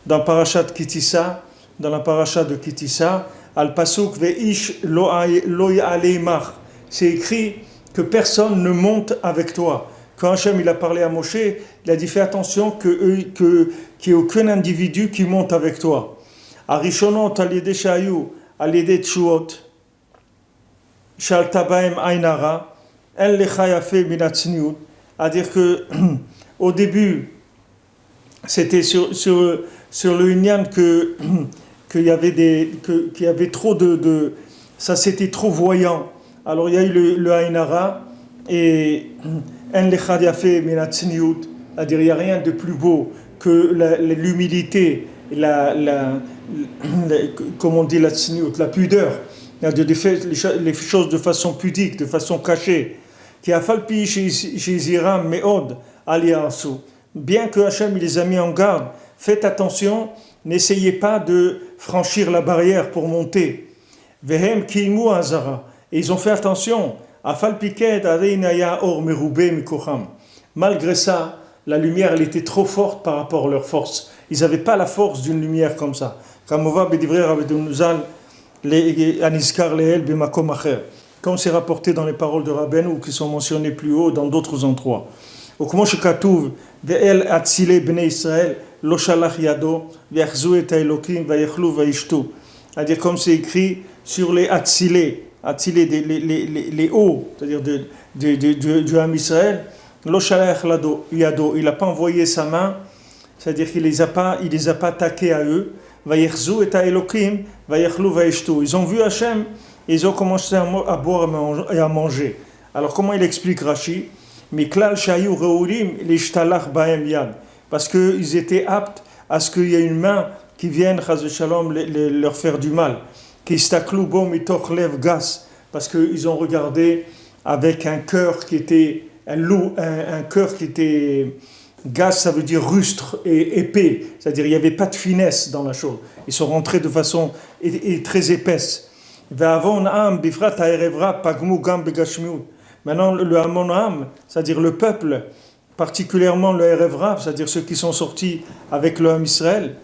dans Parashat Kitissa, dans la paracha de Kitissa, Al Pasuk Veish lo ya'aleimach. C'est écrit que personne ne monte avec toi. Quand Hachem il a parlé à Moshe, il a dit fais attention qu'il n'y ait aucun individu qui monte avec toi. Arishonot al yede shayu al yede tshuot shal tabaim aynara en lecha yafe minatzniut. À dire que au début c'était sur le Inyan qu'il y avait trop de ça c'était trop voyant. Alors il y a eu le Ainara et en lechad yafe minatzniut, c'est-à-dire il n'y a rien de plus beau que l'humilité, comme on dit la tzniut, la pudeur, de faire les choses de façon pudique, de façon cachée. Qui a falpi chez Ziram meod aliasu. Bien que Hachem les a mis en garde, faites attention, n'essayez pas de franchir la barrière pour monter. Vehem kimu azara. Et ils ont fait attention Afal piked areinaya or merube mikocham. Malgré ça, la lumière, elle était trop forte par rapport à leur force. Ils n'avaient pas la force d'une lumière comme ça. Comme c'est rapporté dans les paroles de Rabbeinu ou qui sont mentionnées plus haut dans d'autres endroits. C'est-à-dire comme c'est écrit sur les Atzilé, les hauts, c'est-à-dire du Ham Israël, Lo shalach yado, il n'a pas envoyé sa main, c'est-à-dire qu'il les a pas attaqués à eux. Vayechzu et Elokim, vayechlu vayeshtu. Ils ont vu Hachem et ils ont commencé à boire et à manger. Alors comment il explique Rashi? Miklal shayu reulim lishtalach bahem yad. Parce qu'ils étaient aptes à ce qu'il y ait une main qui vienne, chas v'shalom, leur faire du mal. Kistaklu bo mitoch lev gas. Parce qu'ils ont regardé avec un cœur qui était un cœur qui était gas, ça veut dire rustre et épais, c'est-à-dire il n'y avait pas de finesse dans la chose. Ils sont rentrés de façon très épaisse. Maintenant le Hamonam, c'est-à-dire le peuple, particulièrement le Erevra, c'est-à-dire ceux qui sont sortis avec le Ham Israël,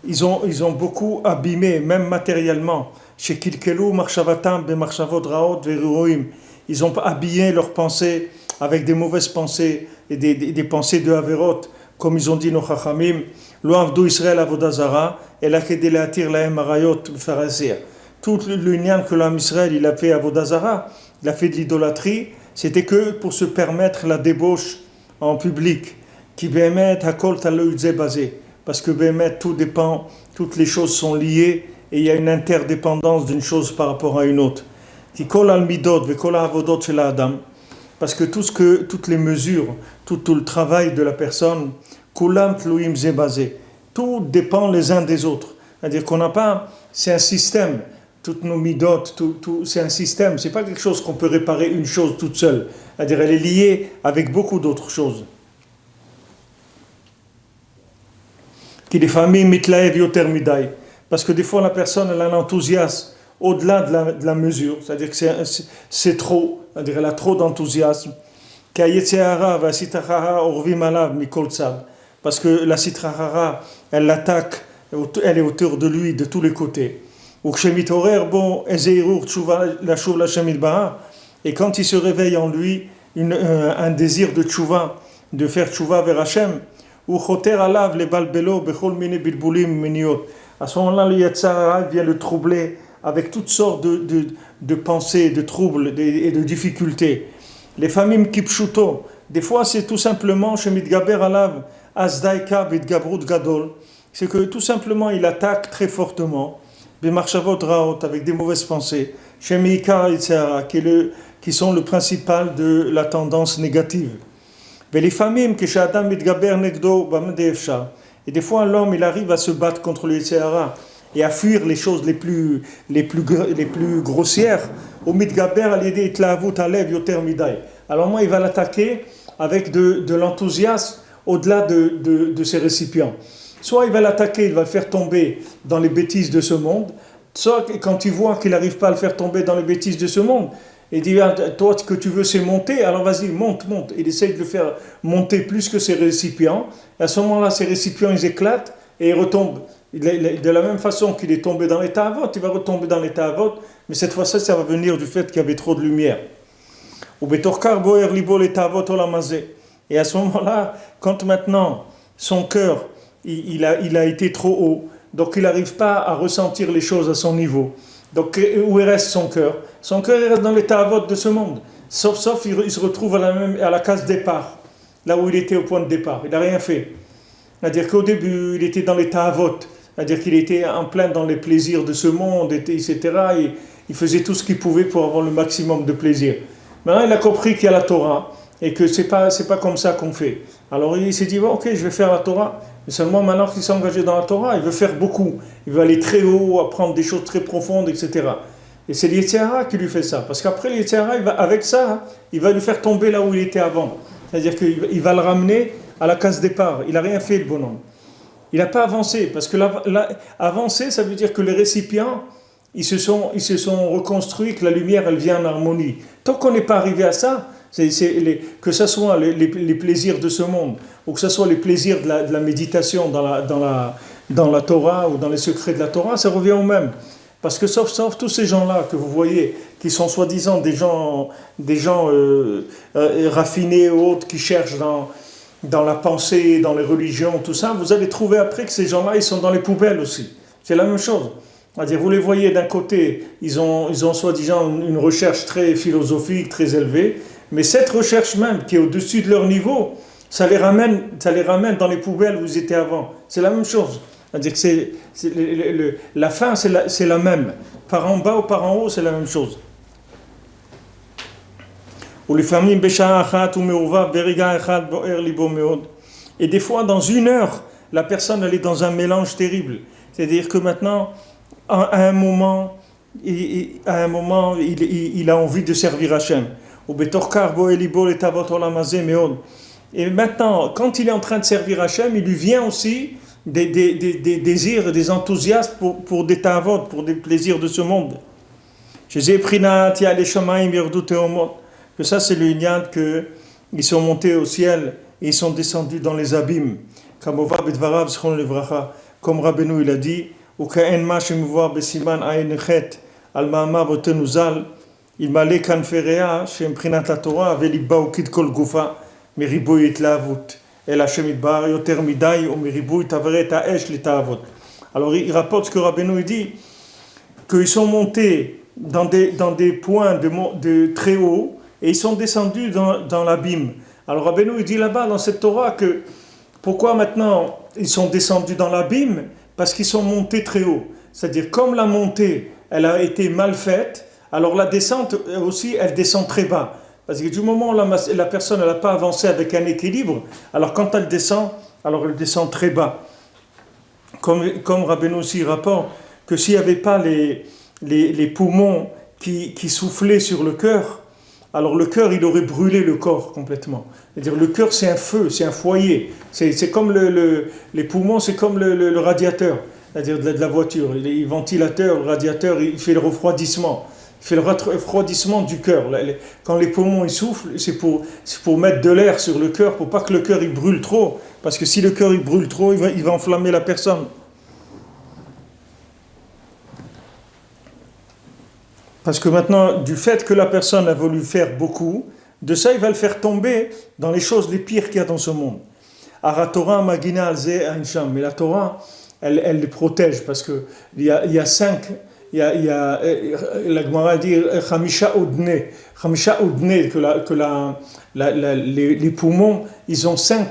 ils ont beaucoup abîmé, même matériellement. Chez Kilkelu, Marshavatam, Bemarchavot Raot, Veruoim. Ils ont habillé leurs pensées avec des mauvaises pensées et des pensées de Averot, comme ils ont dit nos Chachamim, Lo avdu Israël avodazara, et la kedelatir lahem arayot l'farazir. Tout l'union que l'homme Israël il a fait avodazara, il a fait de l'idolâtrie, c'était que pour se permettre la débauche en public, qui bémet hakol taloudze basé, parce que bémet tout dépend, toutes les choses sont liées et il y a une interdépendance d'une chose par rapport à une autre. Qui kol al midot ve kol avodot shel adam. Parce que toutes les mesures, tout le travail de la personne, kulam tluim zebazé, tout dépend les uns des autres. C'est-à-dire qu'on n'a pas, c'est un système. Toutes nos midot, c'est un système. C'est pas quelque chose qu'on peut réparer une chose toute seule. C'est-à-dire elle est liée avec beaucoup d'autres choses. Qui les familles mitlaev yoter midai. Parce que des fois la personne elle a un enthousiasme au-delà de la mesure, c'est-à-dire que c'est trop, c'est-à-dire elle a trop d'enthousiasme. Parce que la sitrahara, elle l'attaque, elle est autour de lui de tous les côtés. Et quand il se réveille en lui un désir de tchouva, de faire tchouva vers Hachem, à ce moment-là, le Yetzirah vient le troubler avec toutes sortes de pensées, de troubles et de difficultés. Les familles kipshuto, des fois c'est tout simplement chez Midgaber Alav, Azdaika Bidgabrut Gadol, c'est que tout simplement il attaque très fortement, Bemarchavot Raot, avec des mauvaises pensées, chez Meikar Yetzirah, qui sont le principal de la tendance négative. Mais les familles que chez Adam Midgaber Negdo, et des fois l'homme il arrive à se battre contre le Yetzirah, et à fuir les choses les plus grossières. Au mitgaber al-yedei itlaavut alev yoter midai. Alors moi, il va l'attaquer avec de l'enthousiasme au-delà de ses récipients. Soit il va l'attaquer, il va le faire tomber dans les bêtises de ce monde, soit quand il voit qu'il n'arrive pas à le faire tomber dans les bêtises de ce monde, il dit, toi, ce que tu veux, c'est monter, alors vas-y, monte. Il essaye de le faire monter plus que ses récipients. Et à ce moment-là, ses récipients, ils éclatent et ils retombent. De la même façon qu'il est tombé dans l'état avot, il va retomber dans l'état avot, mais cette fois-ci, ça va venir du fait qu'il y avait trop de lumière. Et à ce moment-là, quand maintenant son cœur, il a été trop haut, donc il n'arrive pas à ressentir les choses à son niveau. Donc où il reste son cœur? Son cœur il reste dans l'état avot de ce monde. Sauf il se retrouve à la case départ, là où il était au point de départ. Il n'a rien fait. C'est-à-dire qu'au début, il était dans l'état avot. C'est-à-dire qu'il était en plein dans les plaisirs de ce monde, etc. Et il faisait tout ce qu'il pouvait pour avoir le maximum de plaisir. Maintenant, il a compris qu'il y a la Torah et que c'est pas comme ça qu'on fait. Alors il s'est dit, bon, ok, je vais faire la Torah. Mais seulement maintenant qu'il s'est engagé dans la Torah, il veut faire beaucoup. Il veut aller très haut, apprendre des choses très profondes, etc. Et c'est l'Yetzirah qui lui fait ça. Parce qu'après, l'Yetzirah, avec ça, il va lui faire tomber là où il était avant. C'est-à-dire qu'il va le ramener à la case départ. Il n'a rien fait, le bonhomme. Il n'a pas avancé, parce que avancer, ça veut dire que les récipients, ils se sont reconstruits, que la lumière, elle vient en harmonie, Tant qu'on n'est pas arrivé à ça, que ce soit les plaisirs de ce monde, ou que ce soit les plaisirs de la méditation dans la Torah ou dans les secrets de la Torah, ça revient au même. Parce que sauf tous ces gens-là que vous voyez, qui sont soi-disant des gens raffinés ou autres, qui cherchent dans la pensée, dans les religions, tout ça, vous allez trouver après que ces gens-là, ils sont dans les poubelles aussi. C'est la même chose. C'est-à-dire, vous les voyez d'un côté, ils ont soi-disant une recherche très philosophique, très élevée, mais cette recherche même, qui est au-dessus de leur niveau, ça les ramène dans les poubelles où vous étiez avant. C'est la même chose. C'est-à-dire que la fin, c'est la même. Par en bas ou par en haut, c'est la même chose. Et des fois, dans une heure, la personne, elle est dans un mélange terrible. C'est-à-dire que maintenant, à un moment, il a envie de servir Hachem. Et maintenant, quand il est en train de servir Hachem, il lui vient aussi des désirs, des enthousiasmes pour des tavot, pour des plaisirs de ce monde. Que ça, c'est le inyan qu'ils sont montés au ciel et ils sont descendus dans les abîmes. Comme Rabbeinu il a dit, il m'allait kanferea chez Mprinat la Torah veliba ukid kol gufa meriboy itlavut el Hashem itbar yoter midai ou meriboy taveret haesh litavot. Alors il rapporte ce que Rabbeinu dit, qu'ils sont montés dans des points de très haut et ils sont descendus dans l'abîme. Alors Rabbeinu il dit là-bas dans cette Torah que pourquoi maintenant ils sont descendus dans l'abîme? Parce qu'ils sont montés très haut. C'est-à-dire comme la montée elle a été mal faite, alors la descente aussi, elle descend très bas. Parce que du moment où la personne n'a pas avancé avec un équilibre, alors quand elle descend, alors elle descend très bas. Comme Rabbeinu aussi rapporte que s'il n'y avait pas les poumons qui soufflaient sur le cœur, alors le cœur, il aurait brûlé le corps complètement. C'est-à-dire le cœur, c'est un feu, c'est un foyer. C'est comme les poumons, c'est comme le radiateur, c'est-à-dire de la voiture. Le ventilateur, le radiateur, il fait le refroidissement. Il fait le refroidissement du cœur. Quand les poumons ils soufflent, c'est pour mettre de l'air sur le cœur, pour pas que le cœur il brûle trop. Parce que si le cœur il brûle trop, il va enflammer la personne. Parce que maintenant, du fait que la personne a voulu faire beaucoup, de ça, il va le faire tomber dans les choses les pires qu'il y a dans ce monde. Aratora Magina Alze Ainsham. Mais la Torah, elle les protège parce qu'il y a 5. La Gemara dit Chamisha Odne, que les poumons, ils ont 5.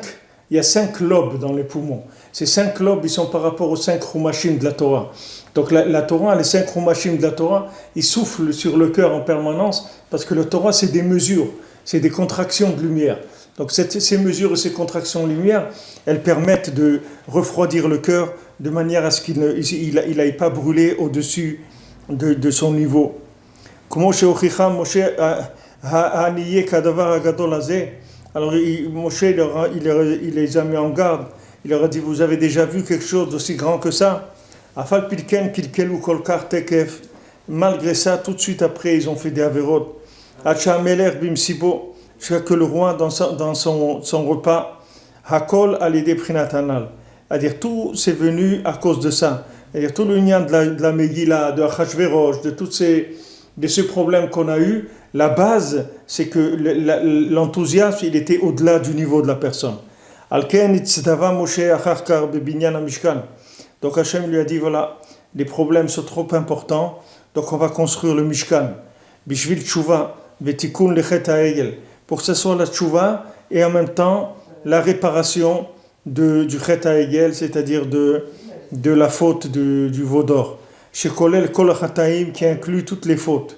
Il y a 5 lobes dans les poumons. Ces 5 lobes, ils sont par rapport aux 5 chumashim de la Torah. Donc la Torah, les 5 chumashim de la Torah, ils soufflent sur le cœur en permanence parce que la Torah, c'est des mesures, c'est des contractions de lumière. Donc ces mesures et ces contractions de lumière, elles permettent de refroidir le cœur de manière à ce qu'il n'aille pas brûler au-dessus de son niveau. Comment alors Moshe il les a mis en garde, il leur a dit vous avez déjà vu quelque chose d'aussi grand que ça? Malgré ça, tout de suite après ils ont fait des avérotes. Que le roi dans son repas, Hakol alidé prinatanal. C'est-à-dire tout c'est venu à cause de ça. C'est-à-dire tout le lien de la Megillah, de Achashverosh, de ce problème qu'on a eu, la base c'est que l'enthousiasme il était au-delà du niveau de la personne. Alken itztava Moshe acharkar bebinyan hamishkan. Donc Hachem lui a dit voilà, les problèmes sont trop importants, donc on va construire le Mishkan. Bishvil tshuva vetikun lechet ha'egel. Pour que ce soit la tshuva et en même temps la réparation du chet ha'egel, c'est-à-dire de la faute du veau d'or. Shekolel kol ha'chataim, qui inclut toutes les fautes.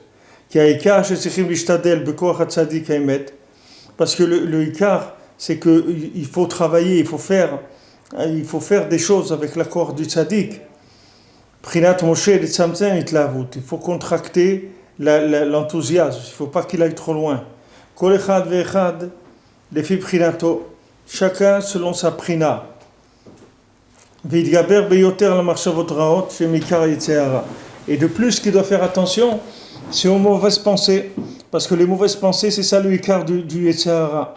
Qui a ikar shesichim lishtadel bekoach hatzadik ha'emet. Parce que le ikar, c'est qu'il faut travailler, il faut faire des choses avec l'accord du tzaddik. Prinat Moshe et Tzamzen itlavut. Il faut contracter l'enthousiasme, il ne faut pas qu'il aille trop loin. Kol echad ve'echad lefi prinato. Chacun selon sa prina. Ve'idgaber beyoter la marchavot raot shemikar yitzehara. Et de plus, qu'il doit faire attention, c'est aux mauvaises pensées. Parce que les mauvaises pensées, c'est ça le écart du Yetzer Hara.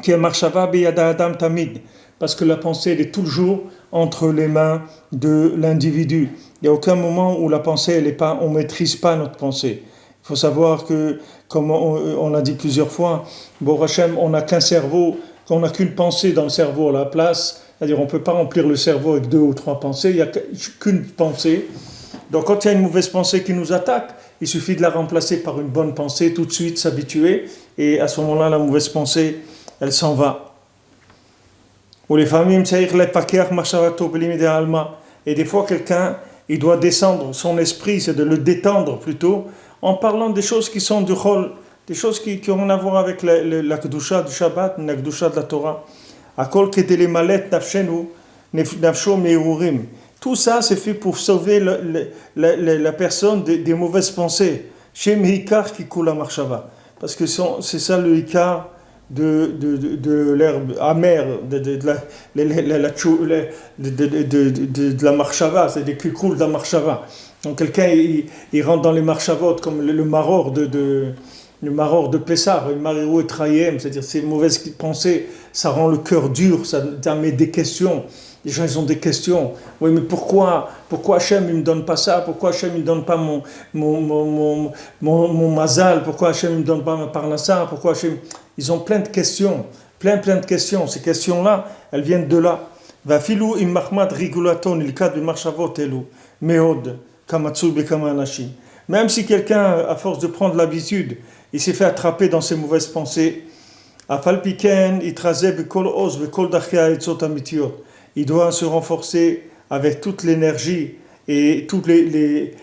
Qui est marshava biyada adam tamid. Parce que la pensée, elle est toujours entre les mains de l'individu. Il n'y a aucun moment où la pensée, elle est pas, on ne maîtrise pas notre pensée. Il faut savoir que, comme on l'a dit plusieurs fois, Baruch Hashem, on n'a qu'un cerveau, on n'a qu'une pensée dans le cerveau à la place. C'est-à-dire, on ne peut pas remplir le cerveau avec 2 ou 3 pensées, il n'y a qu'une pensée. Donc, quand il y a une mauvaise pensée qui nous attaque, il suffit de la remplacer par une bonne pensée, tout de suite s'habituer, et à ce moment-là, la mauvaise pensée, elle s'en va. Et des fois, quelqu'un, il doit descendre son esprit, c'est de le détendre plutôt, en parlant des choses qui sont du chol, des choses qui ont à voir avec la kedusha du Shabbat, la kedusha de la Torah. Tout ça, c'est fait pour sauver la personne des mauvaises pensées. Parce que c'est ça le hikar de l'herbe amère, de la marshava, c'est des kikul de la marshava. Donc quelqu'un, il rentre dans les marshavot comme le maror le maror de Pessah, le marirou et trayem, c'est-à-dire ces mauvaises pensées, ça rend le cœur dur, ça met des questions. Les gens, ils ont des questions. Oui, mais pourquoi Hachem, il ne me donne pas ça? Pourquoi Hachem, il ne me donne pas mon mazal? Pourquoi Hachem, il ne me donne pas ma parnassa? Pourquoi Hachem... Ils ont plein de questions, plein de questions. Ces questions-là, elles viennent de là. Va filou im mahmad rigulaton il kad de marshavot elu meod kamatsu bekama anashim. Même si quelqu'un, à force de prendre l'habitude, il s'est fait attraper dans ses mauvaises pensées, afal piken itrazeh bekol oz bekol dachia etzot amitiot. Il doit se renforcer avec toute l'énergie et tous les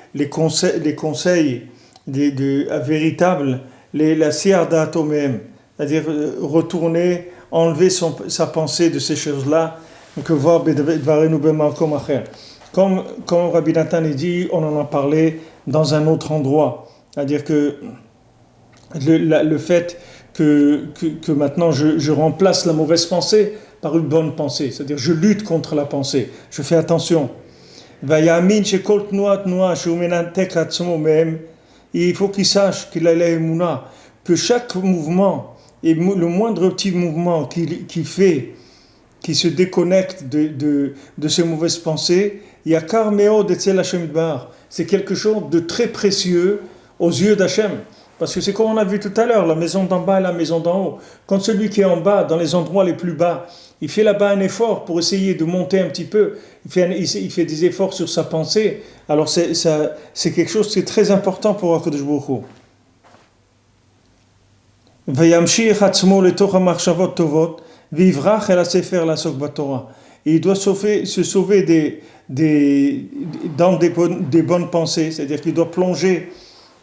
conseils véritables, la siarda atomem. C'est-à-dire retourner, enlever sa pensée de ces choses-là, comme Rabbi Nathan dit, on en a parlé dans un autre endroit. C'est-à-dire que le fait que maintenant je remplace la mauvaise pensée par une bonne pensée, c'est-à-dire je lutte contre la pensée, je fais attention. Il faut qu'il sache qu'il a l'émouna, que chaque mouvement, et le moindre petit mouvement qui fait, qui se déconnecte de ces mauvaises pensées, yakar meod etzel Hashem yitbarach, c'est quelque chose de très précieux aux yeux d'Hachem. Parce que c'est comme on a vu tout à l'heure, la maison d'en bas et la maison d'en haut. Quand celui qui est en bas, dans les endroits les plus bas, il fait là-bas un effort pour essayer de monter un petit peu, il fait des efforts sur sa pensée, alors c'est quelque chose qui est très important pour HaKadosh Baruch Hu. וימשיך עצמו לתוך המחשבות טובות ויברח אל הספר לעסוק בתורה. Et il doit se sauver dans des bonnes pensées, c'est-à-dire qu'il doit plonger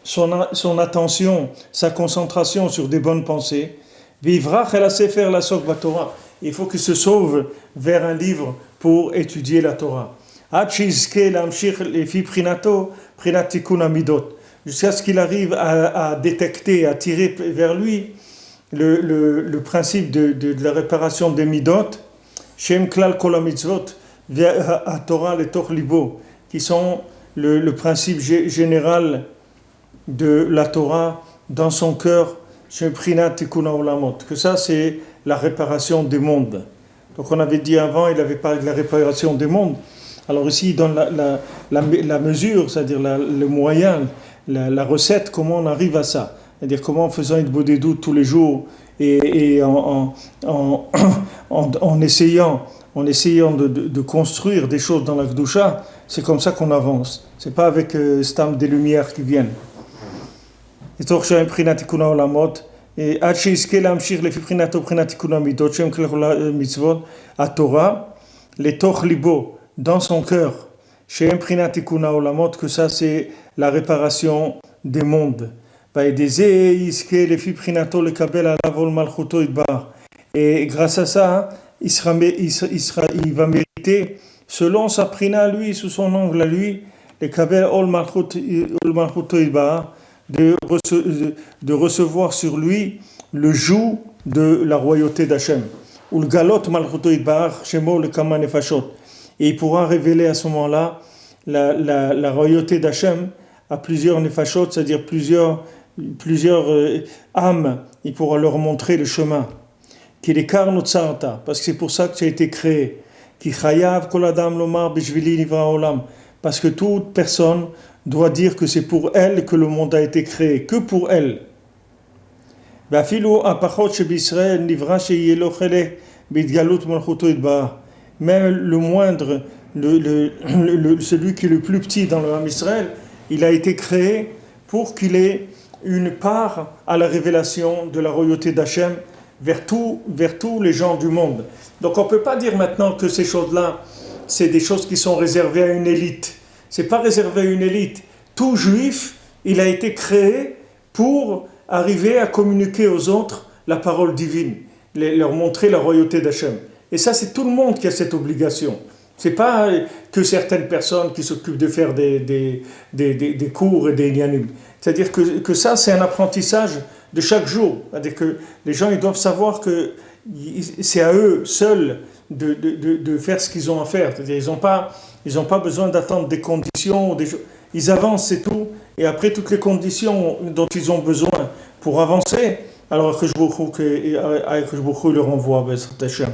son attention, sa concentration sur des bonnes pensées. ויברח אל הספר לעסוק בתורה. Il faut qu'il se sauve vers un livre pour étudier la Torah. עד שיזכה להמשיך לפי בחינתו, בחינת תיקון המידות. Jusqu'à ce qu'il arrive à détecter, à tirer vers lui le principe de la réparation des midot, Shem klal kol mitzvot, à Torah le toch libo, qui sont le principe général de la Torah dans son cœur, Shem prinat tikuna olamot, que ça c'est la réparation des mondes. Donc on avait dit avant, il avait parlé de la réparation des mondes. Alors ici, dans la mesure, c'est-à-dire le moyen, la recette, comment on arrive à ça, c'est-à-dire comment en faisant une bodé doute tous les jours et en essayant de construire des choses dans la Kedusha, c'est comme ça qu'on avance. C'est pas avec stam des lumières qui viennent. Et עד שיזכה להמשיך לפי בחינתו בחינת תיקון המידות שהם כלל מצוות התורה לתוך ליבו, dans son cœur, שהם בחינת תיקון העולמות, que ça c'est la réparation des mondes. וידזה יזכה לפי בחינתו לקבל עליו עול מלכותו יתברך. Et grâce à ça, il va mériter, selon sa prina lui, sous son angle à lui, לקבל עול מלכותו יתברך, de recevoir sur lui le joug de la royauté d'Hachem. Ou le galot malchuto idbar shemo le kama nefashot. Et il pourra révéler à ce moment-là la royauté d'Hachem à plusieurs nefashot, c'est-à-dire plusieurs plusieurs âmes, il pourra leur montrer le chemin. Qu'il est karnotsarta, parce que c'est pour ça que tu as été créé. Qui chayav kol adam lomar bishvili nivra olam, parce que toute personne doit dire que c'est pour elle que le monde a été créé, que pour elle. Vafilu apachot shebisrael nivra sheyelo chelek bidgalut malchuto itbarach. Même le moindre, celui qui est le plus petit dans le Ham Israël, il a été créé pour qu'il ait une part à la révélation de la royauté d'Hachem vers tous les gens du monde. Donc on ne peut pas dire maintenant que ces choses-là, c'est des choses qui sont réservées à une élite. Ce n'est pas réservé à une élite. Tout juif, il a été créé pour arriver à communiquer aux autres la parole divine, leur montrer la royauté d'Hachem. Et ça, c'est tout le monde qui a cette obligation. Ce n'est pas que certaines personnes qui s'occupent de faire des cours et des yanim. C'est-à-dire que ça, c'est un apprentissage de chaque jour. C'est-à-dire que les gens, ils doivent savoir que c'est à eux seuls de faire ce qu'ils ont à faire. C'est-à-dire ils n'ont pas besoin d'attendre des conditions. Ils avancent, c'est tout. Et après, toutes les conditions dont ils ont besoin pour avancer, alors que je vous le renvoie, Bezrat Hashem.